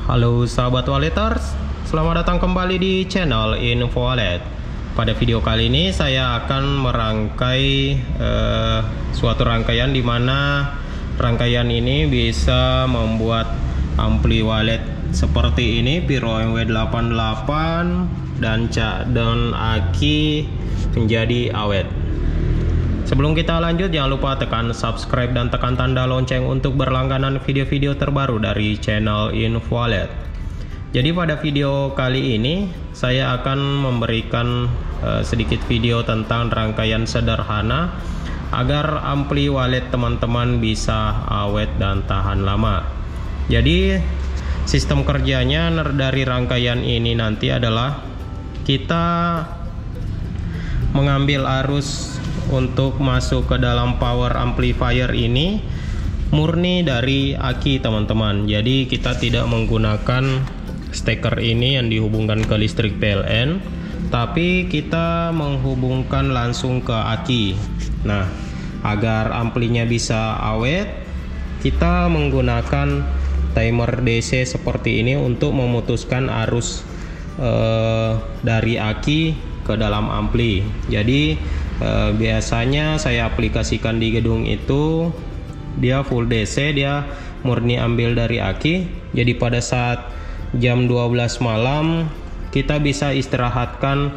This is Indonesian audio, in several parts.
Halo sahabat walleters, selamat datang kembali di channel Info Wallet. Pada video kali ini saya akan merangkai suatu rangkaian di mana rangkaian ini bisa membuat ampli wallet seperti ini, Piro MW88 dan aki menjadi awet. Sebelum kita lanjut, jangan lupa tekan subscribe dan tekan tanda lonceng untuk berlangganan video-video terbaru dari channel Info Wallet. Jadi pada video kali ini saya akan memberikan sedikit video tentang rangkaian sederhana agar ampli wallet teman-teman bisa awet dan tahan lama. Jadi sistem kerjanya dari rangkaian ini nanti adalah kita mengambil arus untuk masuk ke dalam power amplifier ini murni dari aki teman-teman. Jadi kita tidak menggunakan steker ini yang dihubungkan ke listrik PLN, tapi kita menghubungkan langsung ke aki. Nah, agar amplinya bisa awet, kita menggunakan timer DC seperti ini untuk memutuskan arus dari aki ke dalam ampli. Jadi biasanya saya aplikasikan di gedung itu dia full DC, dia murni ambil dari aki. Jadi pada saat jam 12 malam kita bisa istirahatkan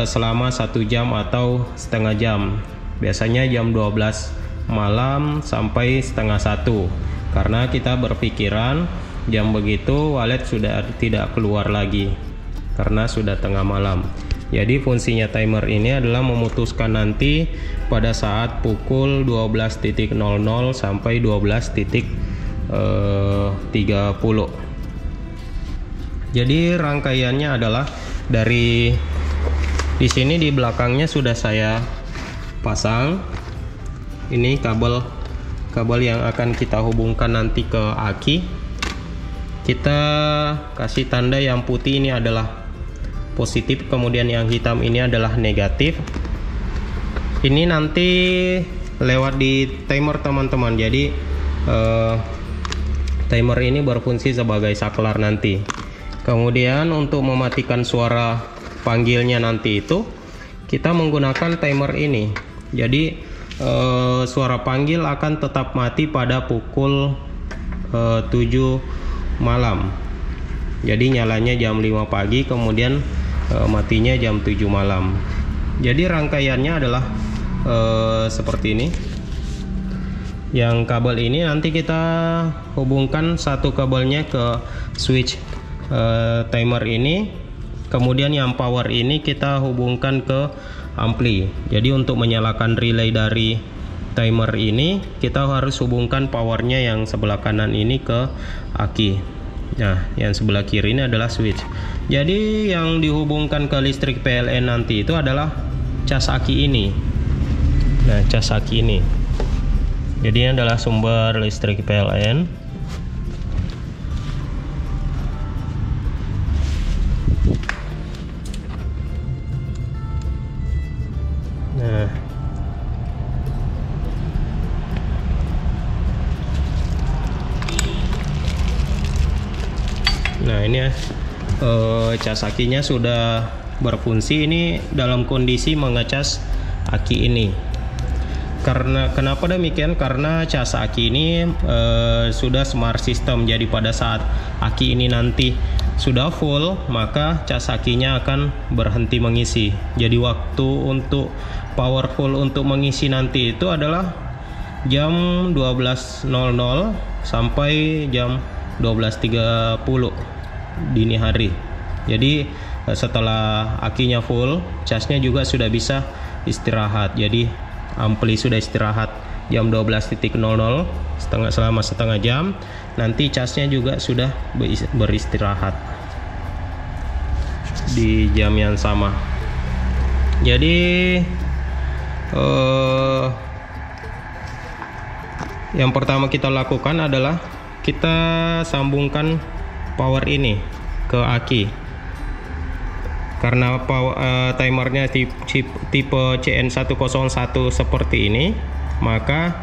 selama 1 jam atau setengah jam. Biasanya jam 12 malam sampai setengah 1, karena kita berpikiran jam begitu wallet sudah tidak keluar lagi karena sudah tengah malam. Jadi fungsinya timer ini adalah memutuskan nanti pada saat pukul 12.00 sampai 12.30. Jadi rangkaiannya adalah dari di sini, di belakangnya sudah saya pasang. Ini kabel yang akan kita hubungkan nanti ke aki. Kita kasih tanda yang putih ini adalah positif, kemudian yang hitam ini adalah negatif. Ini nanti lewat di timer teman-teman. Jadi timer ini berfungsi sebagai saklar nanti. Kemudian untuk mematikan suara panggilnya nanti itu kita menggunakan timer ini. Jadi suara panggil akan tetap mati pada pukul 7 malam. Jadi nyalanya jam 5 pagi, kemudian matinya jam 7 malam. Jadi rangkaiannya adalah seperti ini. Yang kabel ini nanti kita hubungkan satu kabelnya ke switch timer ini, kemudian yang power ini kita hubungkan ke ampli. Jadi untuk menyalakan relay dari timer ini kita harus hubungkan powernya yang sebelah kanan ini ke aki. Nah, yang sebelah kiri ini adalah switch. Jadi yang dihubungkan ke listrik PLN nanti itu adalah cas aki ini. Nah, cas aki ini. Jadi ini adalah sumber listrik PLN. Nah, ini cas akinya sudah berfungsi. Ini dalam kondisi mengecas aki ini. Kenapa demikian? Karena cas aki ini sudah smart system. Jadi pada saat aki ini nanti sudah full, maka cas akinya akan berhenti mengisi. Jadi waktu untuk powerful untuk mengisi nanti itu adalah jam 12.00 sampai jam 12.30 dini hari. Jadi setelah akinya full, casnya juga sudah bisa istirahat. Jadi ampli sudah istirahat jam 12.00 selama setengah jam. Nanti casnya juga sudah beristirahat di jam yang sama. Jadi yang pertama kita lakukan adalah kita sambungkan power ini ke aki. Karena timernya tipe CN101 seperti ini, maka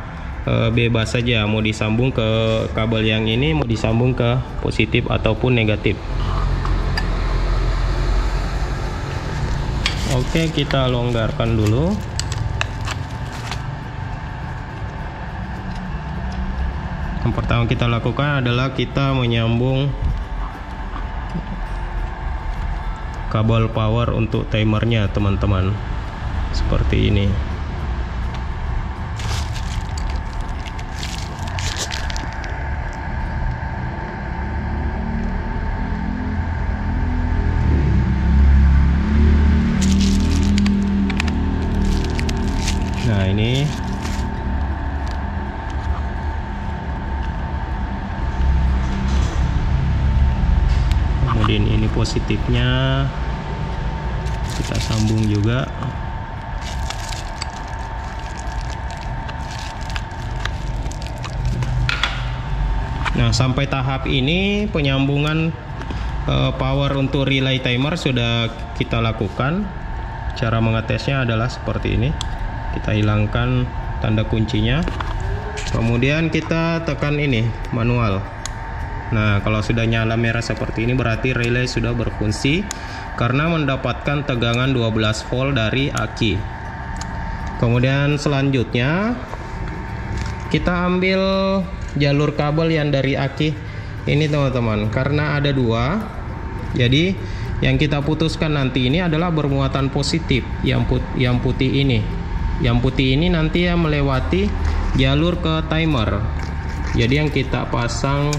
bebas saja, mau disambung ke kabel yang ini, mau disambung ke positif ataupun negatif. Oke, kita longgarkan dulu. Yang pertama kita lakukan adalah kita menyambung kabel power untuk timernya, teman-teman, seperti ini. Nah, ini kemudian ini positifnya kita sambung juga. Nah, sampai tahap ini penyambungan power untuk relay timer sudah kita lakukan. Cara mengetesnya adalah seperti ini. Kita hilangkan tanda kuncinya, kemudian kita tekan ini manual. Nah, kalau sudah nyala merah seperti ini berarti relay sudah berfungsi karena mendapatkan tegangan 12 volt dari aki. Kemudian selanjutnya kita ambil jalur kabel yang dari aki ini, teman-teman, karena ada dua. Jadi yang kita putuskan nanti ini adalah bermuatan positif, yang putih ini. Yang putih ini nanti yang melewati jalur ke timer. Jadi yang kita pasang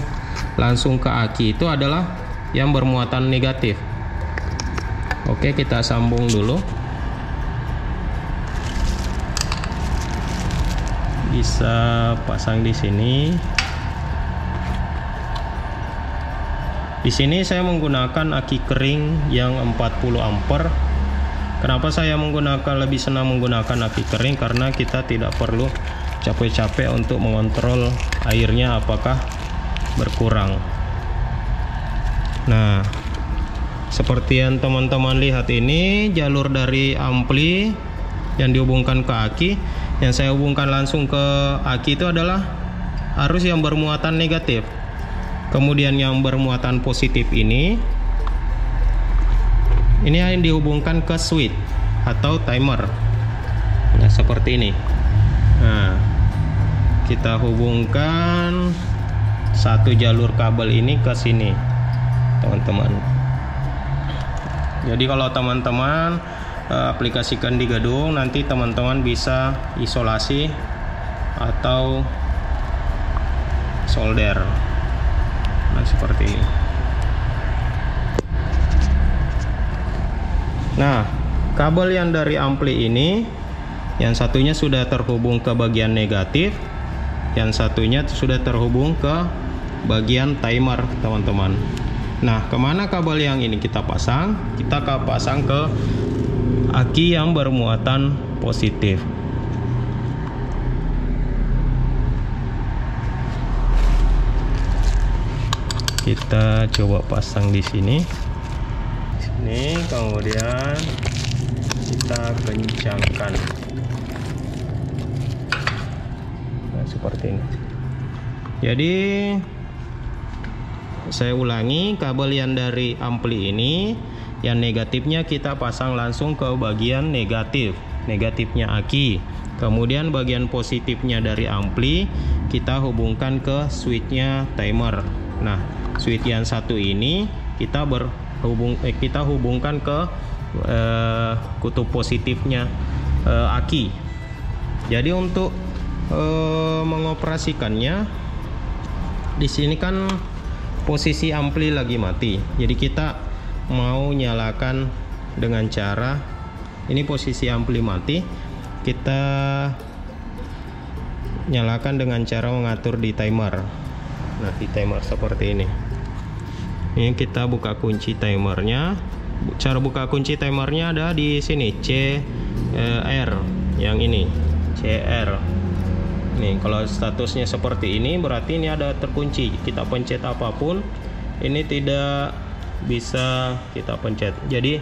langsung ke aki itu adalah yang bermuatan negatif. Oke, kita sambung dulu. Bisa pasang di sini. Di sini saya menggunakan aki kering yang 40 ampere. Kenapa saya lebih senang menggunakan aki kering? Karena kita tidak perlu capek-capek untuk mengontrol airnya apakah berkurang. Nah, seperti yang teman-teman lihat ini jalur dari ampli yang dihubungkan ke aki. Yang saya hubungkan langsung ke aki itu adalah arus yang bermuatan negatif. Kemudian yang bermuatan positif ini yang dihubungkan ke switch atau timer. Nah, seperti ini. Nah, kita hubungkan satu jalur kabel ini ke sini, teman-teman. Jadi kalau teman-teman aplikasikan di gedung, nanti teman-teman bisa isolasi atau solder. Nah, seperti ini. Nah, kabel yang dari ampli ini, yang satunya sudah terhubung ke bagian negatif, yang satunya sudah terhubung ke bagian timer, teman-teman. Nah, kemana kabel yang ini kita pasang? Kita pasang ke aki yang bermuatan positif. Kita coba pasang di sini. Ini kemudian kita kencangkan. Nah, seperti ini. Jadi saya ulangi, kabel yang dari ampli ini yang negatifnya kita pasang langsung ke bagian negatifnya aki. Kemudian bagian positifnya dari ampli kita hubungkan ke switchnya timer. Nah, switch yang satu ini kita hubungkan ke kutub positifnya aki. Jadi untuk mengoperasikannya, di sini kan posisi ampli lagi mati. Jadi kita mau nyalakan dengan cara ini, posisi ampli mati, kita nyalakan dengan cara mengatur di timer. Nah, di timer seperti ini. Ini kita buka kunci timernya. Cara buka kunci timernya ada di sini, CR, yang ini CR. Nih, kalau statusnya seperti ini berarti ini ada terkunci. Kita pencet apapun ini tidak bisa kita pencet. Jadi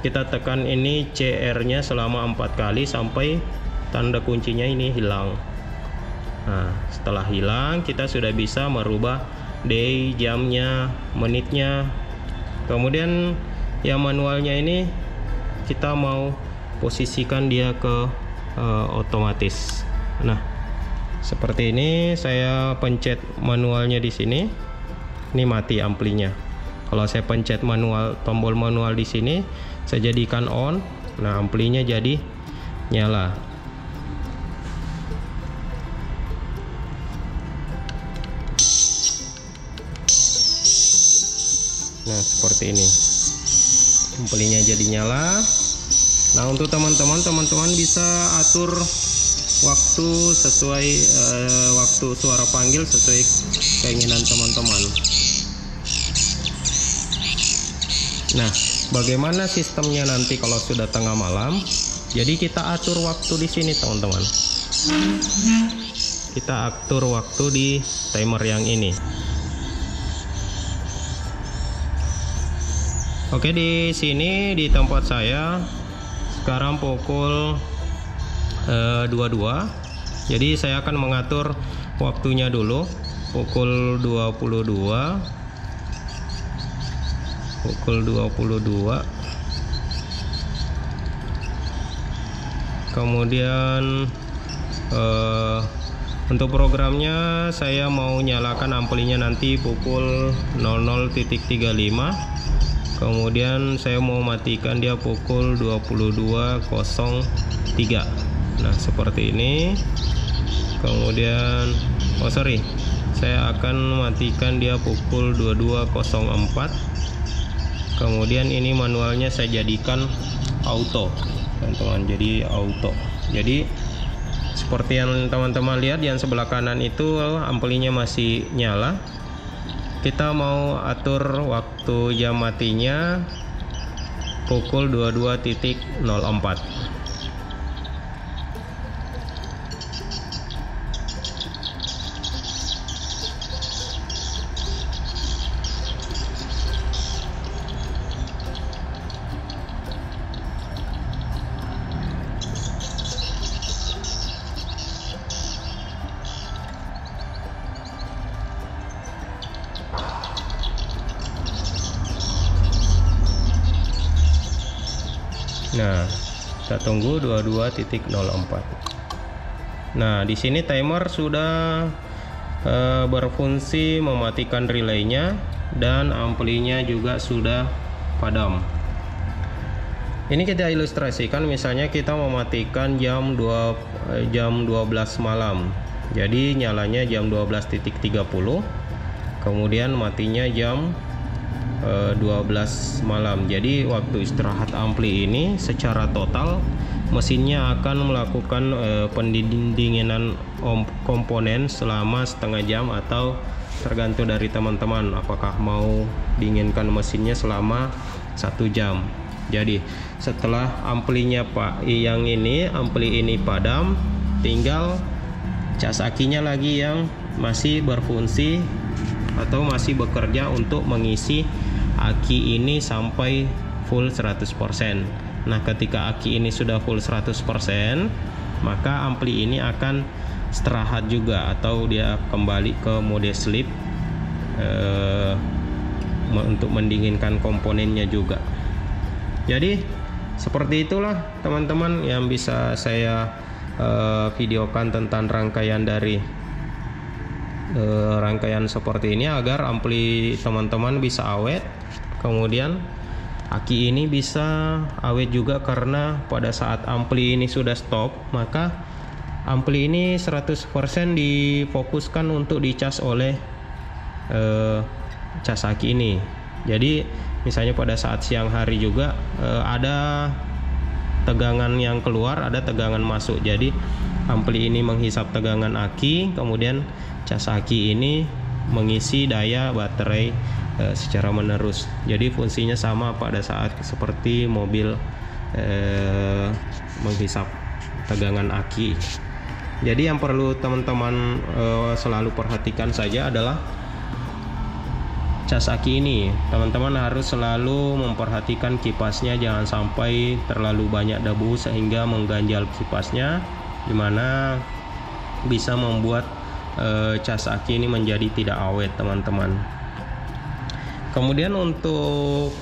kita tekan ini CR nya selama 4 kali sampai tanda kuncinya ini hilang. Nah, setelah hilang kita sudah bisa merubah day, jamnya, menitnya. Kemudian yang manualnya ini kita mau posisikan dia ke otomatis. Nah, seperti ini saya pencet manualnya di sini. Ini mati amplinya. Kalau saya pencet manual, tombol manual di sini, saya jadikan on. Nah, amplinya jadi nyala. Nah, seperti ini. Amplinya jadi nyala. Nah, untuk teman-teman bisa atur waktu sesuai waktu suara panggil sesuai keinginan teman-teman. Nah, bagaimana sistemnya nanti kalau sudah tengah malam? Jadi kita atur waktu di sini, teman-teman. Kita atur waktu di timer yang ini. Oke, di sini di tempat saya sekarang pukul 22. Jadi saya akan mengatur waktunya dulu pukul 22. Kemudian untuk programnya saya mau nyalakan amplinya nanti pukul 00.35. Kemudian saya mau matikan dia pukul 22.03. Nah, seperti ini. Kemudian saya akan matikan dia pukul 22.04. Kemudian ini manualnya saya jadikan auto, teman-teman. Jadi auto. Jadi seperti yang teman-teman lihat yang sebelah kanan itu amplinya masih nyala. Kita mau atur waktu jam matinya pukul 22.04. Nah, kita tunggu 22.04. Nah, di sini timer sudah berfungsi mematikan relaynya dan amplinya juga sudah padam. Ini kita ilustrasikan, misalnya kita mematikan jam 12 malam. Jadi nyalanya jam 12.30. Kemudian matinya jam 12 malam. Jadi waktu istirahat ampli ini secara total mesinnya akan melakukan pendinginan komponen selama setengah jam, atau tergantung dari teman-teman apakah mau dinginkan mesinnya selama 1 jam. Jadi setelah amplinya ampli ini padam, tinggal cas akinya lagi yang masih berfungsi atau masih bekerja untuk mengisi aki ini sampai full 100%. Nah, ketika aki ini sudah full 100%, maka ampli ini akan istirahat juga, atau dia kembali ke mode sleep untuk mendinginkan komponennya juga. Jadi seperti itulah teman-teman yang bisa saya videokan tentang rangkaian dari rangkaian seperti ini agar ampli teman-teman bisa awet. Kemudian aki ini bisa awet juga, karena pada saat ampli ini sudah stop, maka ampli ini 100% difokuskan untuk dicas oleh cas aki ini. Jadi misalnya pada saat siang hari juga ada tegangan yang keluar, ada tegangan masuk. Jadi ampli ini menghisap tegangan aki, kemudian cas aki ini mengisi daya baterai secara menerus. Jadi fungsinya sama pada saat seperti mobil menghisap tegangan aki. Jadi yang perlu teman-teman selalu perhatikan saja adalah cas aki ini. Teman-teman harus selalu memperhatikan kipasnya, jangan sampai terlalu banyak debu sehingga mengganjal kipasnya, dimana bisa membuat cas aki ini menjadi tidak awet, teman-teman. Kemudian untuk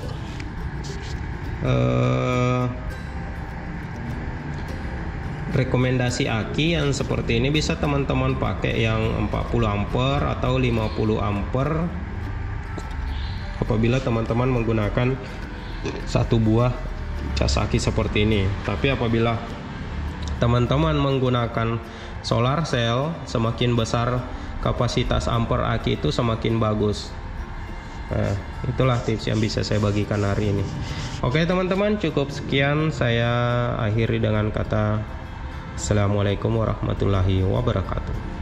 rekomendasi aki yang seperti ini bisa teman-teman pakai yang 40 ampere atau 50 ampere apabila teman-teman menggunakan satu buah cas aki seperti ini. Tapi apabila teman-teman menggunakan solar cell, semakin besar kapasitas ampere aki itu semakin bagus. Nah, itulah tips yang bisa saya bagikan hari ini. Oke teman-teman, cukup sekian. Saya akhiri dengan kata Assalamualaikum warahmatullahi wabarakatuh.